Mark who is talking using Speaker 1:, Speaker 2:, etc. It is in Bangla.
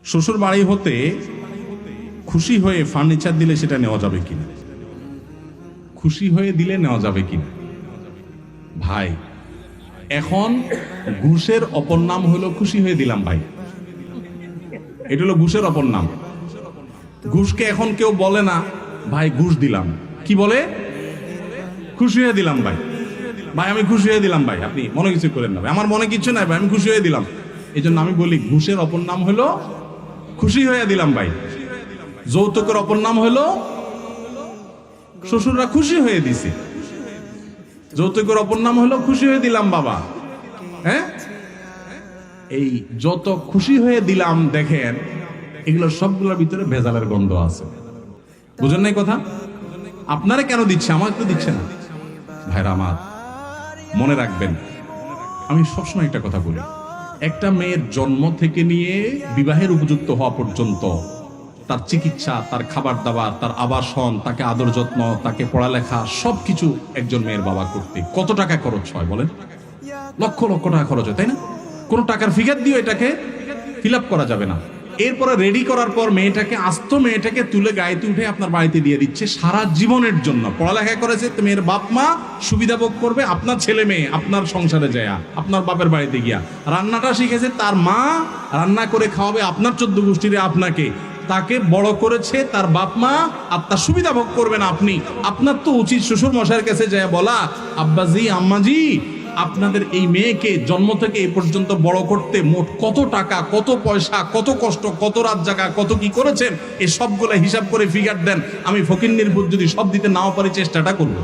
Speaker 1: শ্বশুর বাড়ি হতে খুশি হয়ে ফার্নিচার দিলে সেটা নেওয়া যাবে কিনা, খুশি হয়ে দিলে নেওয়া যাবে কিনা? ভাই, এখন ঘুষের অপর নাম হলো খুশি হয়ে দিলাম। ভাই, এটা হলো ঘুষের অপর নাম। ঘুষকে এখন কেউ বলে না ভাই ঘুষ দিলাম, কি বলে? খুশি হয়ে দিলাম। ভাই ভাই আমি খুশি হয়ে দিলাম। ভাই আপনি মনে কিছু করেন না, আমার মনে কিছু নাই ভাই, আমি খুশি হয়ে দিলাম। এই জন্য আমি বলি ঘুষের অপর নাম হলো খুশি হয়ে দিলাম। ভাই, যৌতুকের অপর নাম হলো শ্বশুররা খুশি হয়ে দিছে, যৌতুকের অপর নাম হলো খুশি হয়ে দিলাম। বাবা, হ্যাঁ, এই যত খুশি হয়ে দিলাম দেখেন, এগুলো সবগুলোর ভিতরে ভেজালের গন্ধ আছে। বুঝেন নাই কথা? আপনারা কেন দিচ্ছে, আমাকে তো দিচ্ছে না। ভাইরা আমার, মনে রাখবেন, আমি সবসময় একটা কথা বলি, একটা মেয়ের জন্ম থেকে নিয়ে বিবাহের উপযুক্ত হওয়া পর্যন্ত তার চিকিৎসা, তার খাবার দাবার, তার আবাসন, তাকে আদর যত্ন, তাকে পড়ালেখা, সবকিছু একজন মেয়ের বাবা করতে কত টাকা খরচ হয় বলেন? লক্ষ লক্ষ টাকা খরচ হয়, তাই না? কোনো টাকার ফিগার দিয়ে এটাকে ফিল আপ করা যাবে না। এরপরে রেডি করার পর মেয়েটাকে, আস্ত মেয়েটাকে তুলে গাড়িতে উঠে আপনার বাড়িতে দিয়ে দিচ্ছে সারা জীবনের জন্য। পড়ালেখা করেছে তো মেয়ের বাপ মা সুবিধা ভোগ করবে, আপনার ছেলে মেয়ে আপনার সংসারে যায়, আপনার বাপের বাড়িতে গিয়া রান্নাটা শিখেছে, তার মা রান্না করে খাওয়াবে আপনার 14 গোষ্ঠীরে আপনাকে। তাকে বড় করেছে তার বাপ মা, আর তার সুবিধা ভোগ করবেন আপনি। আপনার তো উচিত শ্বশুর মশাইয়ের কাছে যায় বলা, আব্বাজি আম্মাজি আপনাদের এই মেয়েকে জন্ম থেকে এই পর্যন্ত বড় করতে মোট কত টাকা, কত পয়সা, কত কষ্ট, কত রাত জাগা, কত কি করেছেন, এই সবগুলো হিসাব করে ফিগার দেন। আমি ফকিন্নির বুদ্ধ যদি সব দিতে নাও পারি চেষ্টাটা করবো।